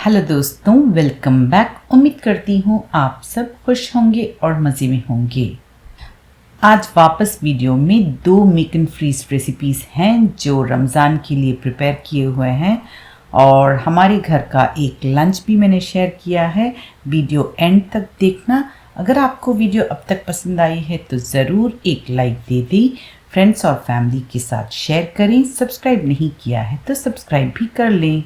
Hello दोस्तों, welcome back. उम्मीद करती हूँ आप सब खुश होंगे और मज़े में होंगे। आज वापस वीडियो में 2 मेक एंड फ्रीज रेसिपीज़ हैं जो रमज़ान के लिए प्रिपेयर किए हुए हैं और हमारे घर का एक लंच भी मैंने शेयर किया है। वीडियो एंड तक देखना। अगर आपको वीडियो अब तक पसंद आई है तो ज़रूर एक लाइक दे दें, फ्रेंड्स और फैमिली के साथ शेयर करें। सब्सक्राइब नहीं किया है तो सब्सक्राइब भी कर लें।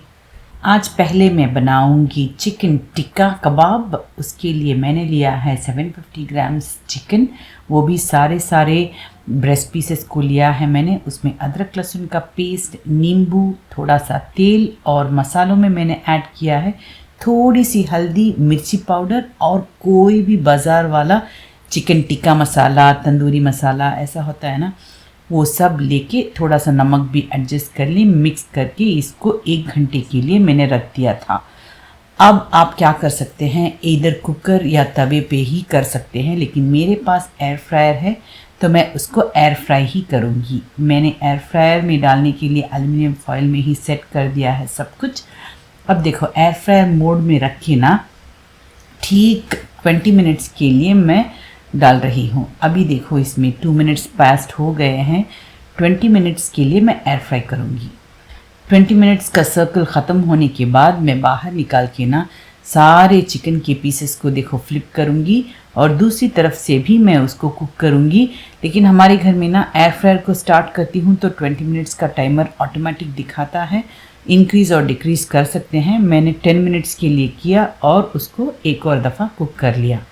आज पहले मैं बनाऊंगी चिकन टिक्का कबाब। उसके लिए मैंने लिया है 750 ग्राम्स चिकन, वो भी सारे ब्रेस्ट पीसेस को लिया है मैंने। उसमें अदरक लहसुन का पेस्ट, नींबू, थोड़ा सा तेल और मसालों में मैंने ऐड किया है थोड़ी सी हल्दी, मिर्ची पाउडर और कोई भी बाज़ार वाला चिकन टिक्का मसाला, तंदूरी मसाला ऐसा होता है ना, वो सब लेके थोड़ा सा नमक भी एडजस्ट कर ली। मिक्स करके इसको 1 घंटे के लिए मैंने रख दिया था। अब आप क्या कर सकते हैं, इधर कुकर या तवे पे ही कर सकते हैं, लेकिन मेरे पास एयर फ्रायर है तो मैं उसको एयर फ्राई ही करूँगी। मैंने एयर फ्रायर में डालने के लिए एल्युमिनियम फॉइल में ही सेट कर दिया है सब कुछ। अब देखो, एयर फ्रायर मोड में रखे ना ठीक 20 मिनट्स के लिए मैं डाल रही हूँ। अभी देखो इसमें 2 मिनट्स पास्ट हो गए हैं। 20 मिनट्स के लिए मैं एयर फ्राई करूँगी। 20 मिनट्स का सर्कल ख़त्म होने के बाद मैं बाहर निकाल के ना सारे चिकन के पीसेस को देखो फ्लिप करूँगी और दूसरी तरफ से भी मैं उसको कुक करूँगी। लेकिन हमारे घर में ना एयर फ्रायर को स्टार्ट करती हूँ तो 20 मिनट्स का टाइमर ऑटोमेटिक दिखाता है। इंक्रीज़ और डिक्रीज़ कर सकते हैं। मैंने 10 मिनट्स के लिए किया और उसको एक और दफ़ा कुक कर लिया।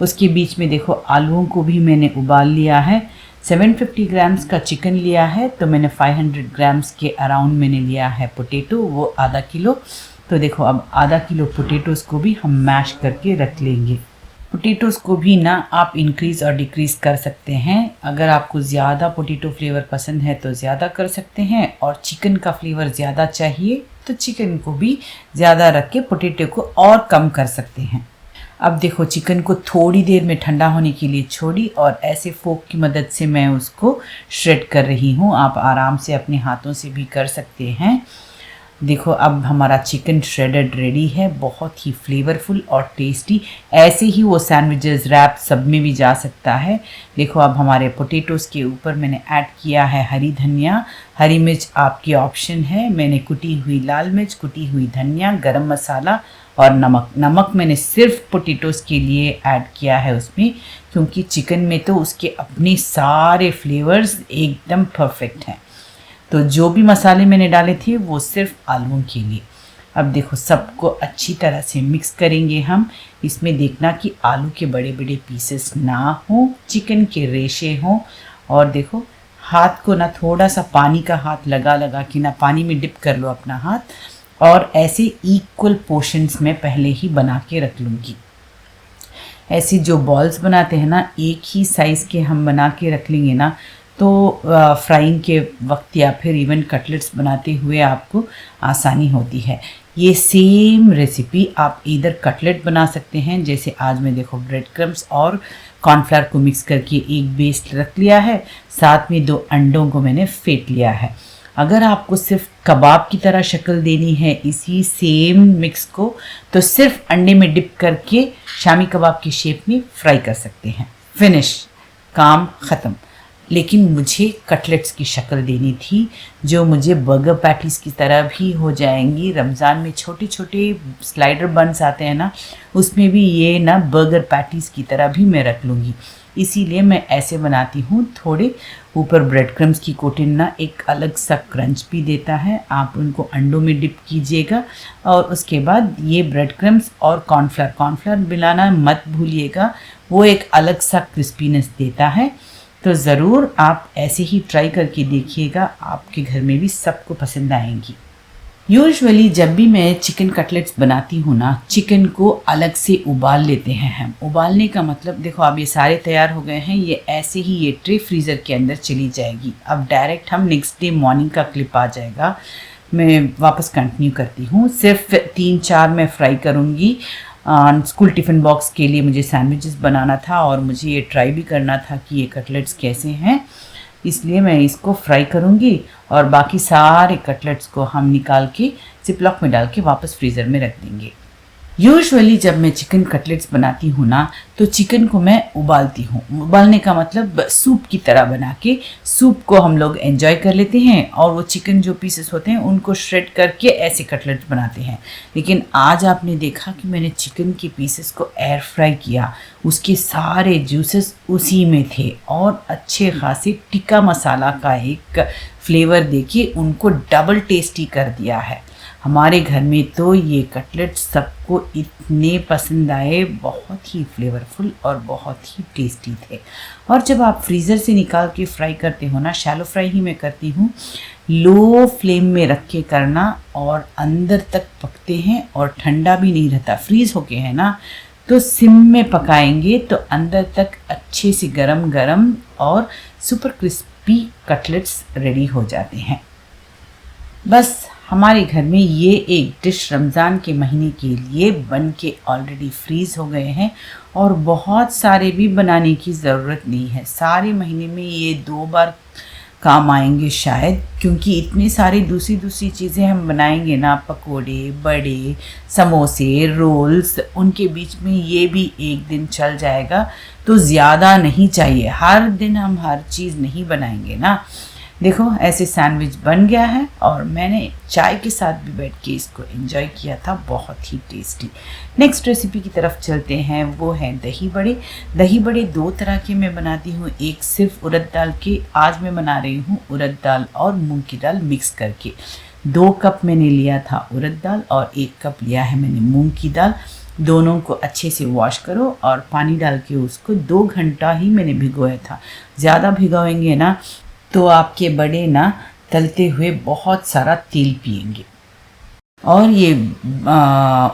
उसके बीच में देखो आलूओं को भी मैंने उबाल लिया है। 750 ग्राम्स का चिकन लिया है तो मैंने 500 ग्राम्स के अराउंड मैंने लिया है पोटैटो, वो आधा किलो। तो देखो अब आधा किलो पोटैटोज़ को भी हम मैश करके रख लेंगे। पोटैटोज़ को भी ना आप इंक्रीज़ और डिक्रीज़ कर सकते हैं। अगर आपको ज़्यादा पोटैटो फ्लेवर पसंद है तो ज़्यादा कर सकते हैं, और चिकन का फ्लेवर ज़्यादा चाहिए तो चिकन को भी ज़्यादा रख के पोटैटो को और कम कर सकते हैं। अब देखो चिकन को थोड़ी देर में ठंडा होने के लिए छोड़ी और ऐसे फोक की मदद से मैं उसको श्रेड कर रही हूँ। आप आराम से अपने हाथों से भी कर सकते हैं। देखो अब हमारा चिकन श्रेडेड रेडी है, बहुत ही फ्लेवरफुल और टेस्टी। ऐसे ही वो सैंडविचेस, रैप सब में भी जा सकता है। देखो अब हमारे पोटैटोज़ के ऊपर मैंने ऐड किया है हरी धनिया, हरी मिर्च आपकी ऑप्शन है। मैंने कुटी हुई लाल मिर्च, कुटी हुई धनिया, गरम मसाला और नमक मैंने सिर्फ पोटैटोज़ के लिए ऐड किया है उसमें, क्योंकि चिकन में तो उसके अपने सारे फ्लेवर्स एकदम परफेक्ट हैं। तो जो भी मसाले मैंने डाले थे वो सिर्फ आलूओं के लिए। अब देखो सबको अच्छी तरह से मिक्स करेंगे हम। इसमें देखना कि आलू के बड़े बड़े पीसेस ना हो, चिकन के रेशे हों। और देखो हाथ को ना थोड़ा सा पानी का हाथ लगा के ना पानी में डिप कर लो अपना हाथ, और ऐसे इक्वल पोर्शंस में पहले ही बना के रख लूँगी। ऐसी जो बॉल्स बनाते हैं ना, एक ही साइज़ के हम बना के रख लेंगे ना तो फ्राइंग के वक्त या फिर इवन कटलेट्स बनाते हुए आपको आसानी होती है। ये सेम रेसिपी आप इधर कटलेट बना सकते हैं। जैसे आज मैं देखो ब्रेड क्रम्स और कॉर्नफ्लावर को मिक्स करके एक बेस रख लिया है, साथ में 2 अंडों को मैंने फेंट लिया है। अगर आपको सिर्फ कबाब की तरह शक्ल देनी है इसी सेम मिक्स को, तो सिर्फ अंडे में डिप करके शामी कबाब की शेप में फ्राई कर सकते हैं। फिनिश, काम ख़त्म। लेकिन मुझे कटलेट्स की शक्ल देनी थी जो मुझे बर्गर पैटीज़ की तरह भी हो जाएंगी। रमज़ान में छोटे छोटे स्लाइडर बन्स आते हैं ना, उसमें भी ये ना बर्गर पैटीज़ की तरह भी मैं रख लूँगी। इसीलिए मैं ऐसे बनाती हूँ। थोड़े ऊपर ब्रेड क्रम्स की कोटिंग ना एक अलग सा क्रंच भी देता है। आप उनको अंडों में डिप कीजिएगा और उसके बाद ये ब्रेड क्रम्स और कॉर्नफ्लावर मिलाना मत भूलिएगा, वो एक अलग सा क्रिस्पीनेस देता है। तो ज़रूर आप ऐसे ही ट्राई करके देखिएगा, आपके घर में भी सबको पसंद आएंगी। यूजुअली जब भी मैं चिकन कटलेट्स बनाती हूँ ना, चिकन को अलग से उबाल लेते हैं हम। उबालने का मतलब देखो अब ये सारे तैयार हो गए हैं, ये ऐसे ही ये ट्रे फ्रीज़र के अंदर चली जाएगी। अब डायरेक्ट हम नेक्स्ट डे मॉर्निंग का क्लिप आ जाएगा। मैं वापस कंटिन्यू करती हूँ। सिर्फ 3-4 मैं फ्राई करूँगी। स्कूल टिफ़िन बॉक्स के लिए मुझे सैंडविचेस बनाना था और मुझे ये ट्राई भी करना था कि ये कटलेट्स कैसे हैं। इसलिए मैं इसको फ्राई करूँगी और बाकी सारे कटलेट्स को हम निकाल के जिपलॉक में डाल के वापस फ्रीज़र में रख देंगे। यूजुअली जब मैं चिकन कटलेट्स बनाती हूँ ना, तो चिकन को मैं उबालती हूँ। उबालने का मतलब सूप की तरह बना के सूप को हम लोग एंजॉय कर लेते हैं और वो चिकन जो पीसेस होते हैं उनको श्रेड करके ऐसे कटलेट्स बनाते हैं। लेकिन आज आपने देखा कि मैंने चिकन के पीसेस को एयर फ्राई किया, उसके सारे जूसेस उसी में थे और अच्छे खासे टिक्का मसाला का एक फ्लेवर देके उनको डबल टेस्टी कर दिया है। हमारे घर में तो ये कटलेट सबको इतने पसंद आए, बहुत ही फ्लेवरफुल और बहुत ही टेस्टी थे। और जब आप फ्रीज़र से निकाल के फ्राई करते हो ना, शैलो फ्राई ही मैं करती हूँ, लो फ्लेम में रख के करना और अंदर तक पकते हैं और ठंडा भी नहीं रहता, फ्रीज़ होके है ना, तो सिम में पकाएंगे तो अंदर तक अच्छे से गरम गरम और सुपर क्रिस्पी कटलेट्स रेडी हो जाते हैं। बस हमारे घर में ये एक डिश रमज़ान के महीने के लिए बन के ऑलरेडी फ्रीज़ हो गए हैं और बहुत सारे भी बनाने की ज़रूरत नहीं है। सारे महीने में ये 2 बार काम आएंगे शायद, क्योंकि इतने सारी दूसरी चीज़ें हम बनाएंगे ना, पकोड़े, बड़े, समोसे, रोल्स, उनके बीच में ये भी एक दिन चल जाएगा। तो ज़्यादा नहीं चाहिए, हर दिन हम हर चीज़ नहीं बनाएंगे ना। देखो ऐसे सैंडविच बन गया है और मैंने चाय के साथ भी बैठ के इसको एंजॉय किया था, बहुत ही टेस्टी। नेक्स्ट रेसिपी की तरफ चलते हैं, वो है दही बड़े। दही बड़े 2 तरह के मैं बनाती हूँ, एक सिर्फ उड़द दाल के, आज मैं बना रही हूँ उड़द दाल और मूंग की दाल मिक्स करके। 2 कप मैंने लिया था उड़द दाल और 1 कप लिया है मैंने मूंग की दाल। दोनों को अच्छे से वॉश करो और पानी डाल के उसको 2 घंटा ही मैंने भिगोया था। ज़्यादा भिगोएंगे ना तो आपके बड़े ना तलते हुए बहुत सारा तेल पिएंगे। और ये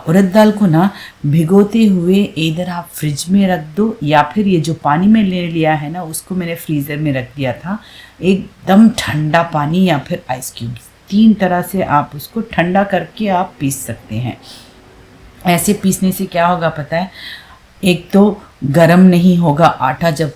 उड़द दाल को ना भिगोते हुए इधर आप फ्रिज में रख दो, या फिर ये जो पानी में ले लिया है ना उसको मैंने फ्रीज़र में रख दिया था, एकदम ठंडा पानी या फिर आइस क्यूब्स, 3 तरह से आप उसको ठंडा करके आप पीस सकते हैं। ऐसे पीसने से क्या होगा पता है, एक तो गरम नहीं होगा आटा जब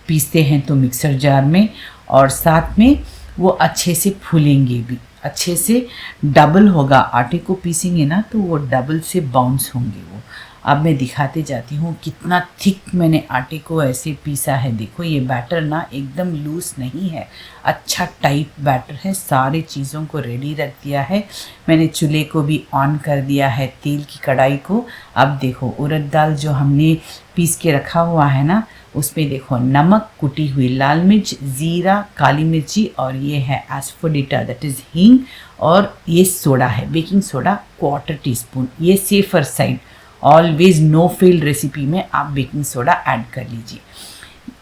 पीसते हैं तो मिक्सर जार में, और साथ में वो अच्छे से फूलेंगे भी, अच्छे से डबल होगा। आटे को पीसेंगे ना तो वो डबल से बाउंस होंगे वो। अब मैं दिखाते जाती हूँ कितना थिक मैंने आटे को ऐसे पीसा है। देखो ये बैटर ना एकदम लूज नहीं है, अच्छा टाइट बैटर है। सारे चीज़ों को रेडी रख दिया है मैंने, चूल्हे को भी ऑन कर दिया है, तेल की कढ़ाई को। अब देखो उड़द दाल जो हमने पीस के रखा हुआ है ना, उसमें देखो नमक, कुटी हुई लाल मिर्च, ज़ीरा, काली मिर्ची, और ये है एस्फोडिटा दैट इज़ हींग, और ये सोडा है, बेकिंग सोडा 1/4 टीस्पून। ये safer side, always no fail recipe में आप बेकिंग सोडा ऐड कर लीजिए।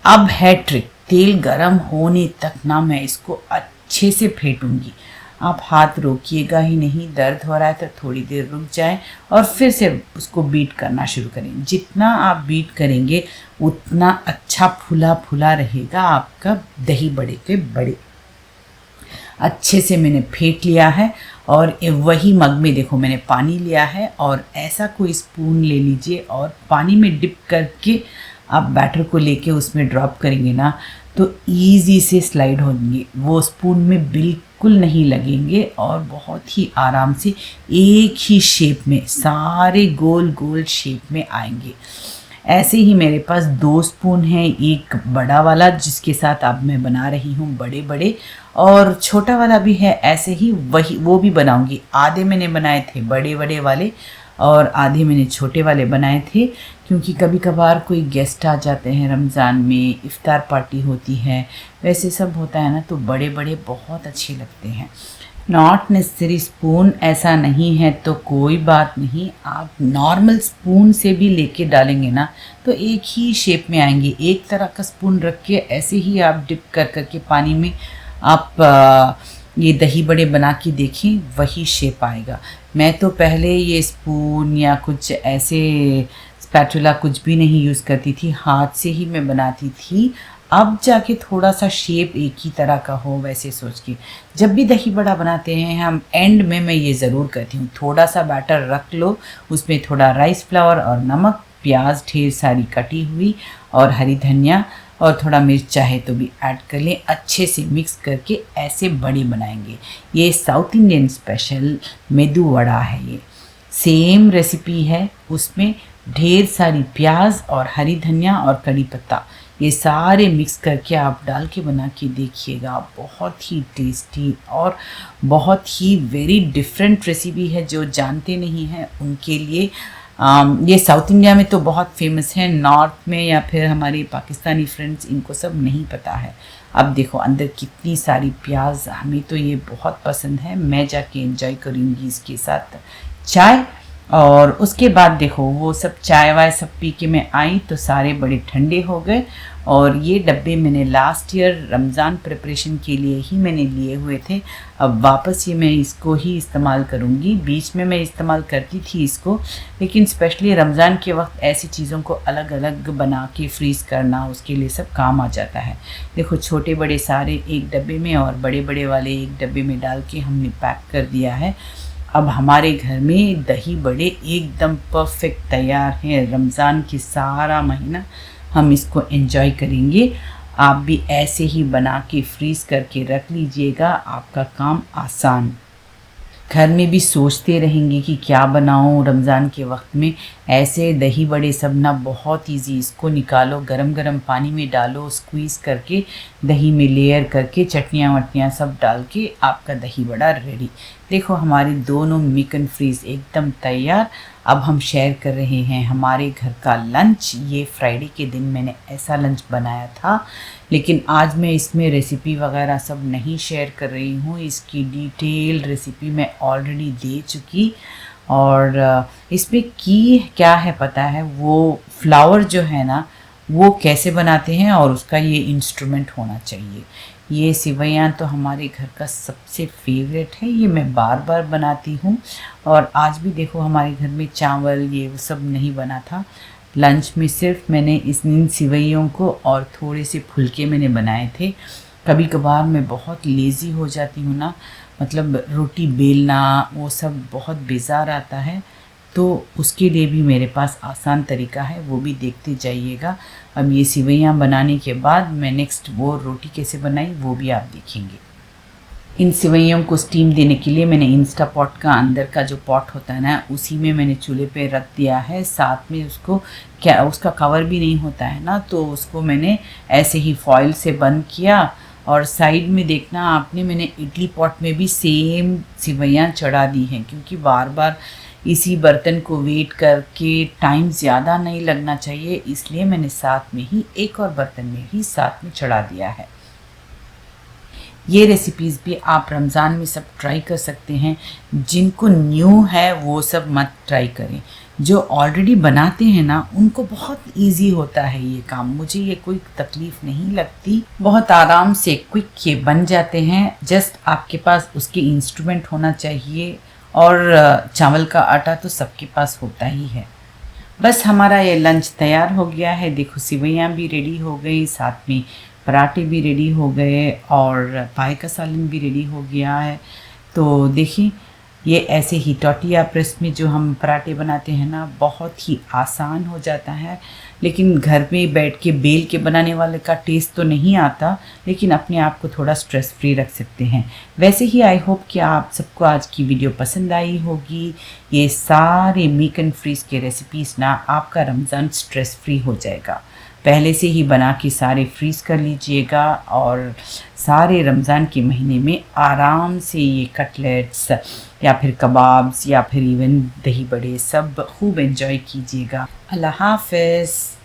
अब है ट्रिक, तेल गरम होने तक ना मैं इसको अच्छे से फेंटूंगी। आप हाथ रोकिएगा ही नहीं, दर्द हो रहा है तो थोड़ी देर रुक जाए और फिर से उसको बीट करना शुरू करें। जितना आप बीट करेंगे उतना अच्छा फूला फूला रहेगा आपका दही बड़े के बड़े। अच्छे से मैंने फेंट लिया है और वही मग में देखो मैंने पानी लिया है, और ऐसा कोई स्पून ले लीजिए और पानी में डिप करके आप बैटर को लेके उसमें ड्रॉप करेंगे ना तो ईजी से स्लाइड होंगे, वो स्पून में बिल्कुल नहीं लगेंगे और बहुत ही आराम से एक ही शेप में सारे गोल गोल शेप में आएंगे। ऐसे ही मेरे पास 2 स्पून हैं, एक बड़ा वाला जिसके साथ अब मैं बना रही हूँ बड़े बड़े, और छोटा वाला भी है, ऐसे ही वही वो भी बनाऊंगी। आधे मैंने बनाए थे बड़े बड़े वाले और आधे मैंने छोटे वाले बनाए थे, क्योंकि कभी कभार कोई गेस्ट आ जाते हैं, रमज़ान में इफ़्तार पार्टी होती है, वैसे सब होता है ना, तो बड़े बड़े बहुत अच्छे लगते हैं। नॉट नेसेसरी स्पून ऐसा नहीं है तो कोई बात नहीं, आप नॉर्मल स्पून से भी लेके डालेंगे ना तो एक ही शेप में आएंगे। एक तरह का स्पून रख के ऐसे ही आप डिप कर करके पानी में आप ये दही बड़े बना के देखें, वही शेप आएगा। मैं तो पहले ये स्पून या कुछ ऐसे स्पैचुला कुछ भी नहीं यूज़ करती थी, हाथ से ही मैं बनाती थी। अब जाके थोड़ा सा शेप एक ही तरह का हो वैसे सोच के, जब भी दही बड़ा बनाते हैं हम एंड में मैं ये ज़रूर करती हूँ, थोड़ा सा बैटर रख लो, उसमें थोड़ा राइस फ्लावर और नमक, प्याज ढेर सारी कटी हुई और हरी धनिया और थोड़ा मिर्च चाहे तो भी ऐड कर लें। अच्छे से मिक्स करके ऐसे बड़े बनाएंगे। ये south Indian special medu vada है। ये सेम रेसिपी है, उसमें ढेर सारी प्याज और हरी धनिया और कड़ी पत्ता ये सारे मिक्स करके आप डाल के बना के देखिएगा। बहुत ही टेस्टी और बहुत ही वेरी डिफरेंट रेसिपी है। जो जानते नहीं हैं उनके लिए ये साउथ इंडिया में तो बहुत फेमस है, नॉर्थ में या फिर हमारे पाकिस्तानी फ्रेंड्स इनको सब नहीं पता है। अब देखो अंदर कितनी सारी प्याज, हमें तो ये बहुत पसंद है। मैं जाके एंजॉय करूँगी इसके साथ चाय। और उसके बाद देखो वो सब चाय वाय सब पी के मैं आई तो सारे बड़े ठंडे हो गए। और ये डब्बे मैंने लास्ट ईयर रमज़ान प्रिपरेशन के लिए ही मैंने लिए हुए थे। अब वापस ये मैं इसको ही इस्तेमाल करूँगी। बीच में मैं इस्तेमाल करती थी इसको, लेकिन स्पेशली रमज़ान के वक्त ऐसी चीज़ों को अलग अलग बना के फ्रीज़ करना उसके लिए सब काम आ जाता है। देखो छोटे बड़े सारे एक डब्बे में और बड़े बड़े वाले एक डब्बे में डाल के हमने पैक कर दिया है। अब हमारे घर में दही बड़े एकदम परफेक्ट तैयार हैं। रमज़ान की सारा महीना हम इसको एंजॉय करेंगे। आप भी ऐसे ही बना के फ्रीज़ करके रख लीजिएगा, आपका काम आसान। घर में भी सोचते रहेंगे कि क्या बनाऊं रमज़ान के वक्त में। ऐसे दही बड़े सब ना बहुत इजी। इसको निकालो, गरम गरम पानी में डालो, स्क्वीज़ करके दही में लेयर करके चटनियाँ वटनियाँ सब डाल के आपका दही बड़ा रेडी। देखो हमारे दोनों मिक एंड फ्रीज़ एकदम तैयार। अब हम शेयर कर रहे हैं हमारे घर का लंच। ये फ्राइडे के दिन मैंने ऐसा लंच बनाया था, लेकिन आज मैं इसमें रेसिपी वगैरह सब नहीं शेयर कर रही हूँ। इसकी डिटेल रेसिपी मैं ऑलरेडी दे चुकी। और इसमें की क्या है पता है, वो फ्लावर जो है ना वो कैसे बनाते हैं और उसका ये इंस्ट्रूमेंट होना चाहिए। ये सिवैयाँ तो हमारे घर का सबसे फेवरेट है, ये मैं बार बार बनाती हूँ। और आज भी देखो हमारे घर में चावल ये सब नहीं बना था। लंच में सिर्फ मैंने इन सिवैयों को और थोड़े से फुलके मैंने बनाए थे। कभी कभार मैं बहुत लेज़ी हो जाती हूँ ना, मतलब रोटी बेलना वो सब बहुत बेजार आता है, तो उसके लिए भी मेरे पास आसान तरीका है, वो भी देखते जाइएगा। अब ये सिवैयाँ बनाने के बाद मैं नेक्स्ट वो रोटी कैसे बनाई वो भी आप देखेंगे। इन सिवैयों को स्टीम देने के लिए मैंने इंस्टा पॉट का अंदर का जो पॉट होता है ना उसी में मैंने चूल्हे पे रख दिया है। साथ में उसको क्या उसका कवर भी नहीं होता है ना, तो उसको मैंने ऐसे ही फॉइल से बंद किया। और साइड में देखना आपने मैंने इडली पॉट में भी सेम सिवैयाँ चढ़ा दी हैं, क्योंकि बार बार इसी बर्तन को वेट करके टाइम ज़्यादा नहीं लगना चाहिए, इसलिए मैंने साथ में ही एक और बर्तन में ही साथ में चढ़ा दिया है। ये रेसिपीज़ भी आप रमज़ान में सब ट्राई कर सकते हैं। जिनको न्यू है वो सब मत ट्राई करें। जो ऑलरेडी बनाते हैं ना उनको बहुत इजी होता है ये काम। मुझे ये कोई तकलीफ़ नहीं लगती, बहुत आराम से क्विक ये बन जाते हैं। जस्ट आपके पास उसके इंस्ट्रूमेंट होना चाहिए, और चावल का आटा तो सबके पास होता ही है। बस हमारा ये लंच तैयार हो गया है। देखो सिवैयाँ भी रेडी हो गई, साथ में पराठे भी रेडी हो गए और पाए का सालन भी रेडी हो गया है। तो देखिए ये ऐसे ही टॉर्टिया प्रेस में जो हम पराठे बनाते हैं ना बहुत ही आसान हो जाता है, लेकिन घर में बैठ के बेल के बनाने वाले का टेस्ट तो नहीं आता, लेकिन अपने आप को थोड़ा स्ट्रेस फ्री रख सकते हैं। वैसे ही आई होप कि आप सबको आज की वीडियो पसंद आई होगी। ये सारे मेक एंड फ्रीज के रेसिपीज़ ना आपका रमज़ान स्ट्रेस फ्री हो जाएगा। पहले से ही बना के सारे फ्रीज़ कर लीजिएगा और सारे रमज़ान के महीने में आराम से ये कटलेट्स या फिर कबाब्स या फिर इवन दही बड़े सब खूब एंजॉय कीजिएगा। अल्लाह हाफ़िज़।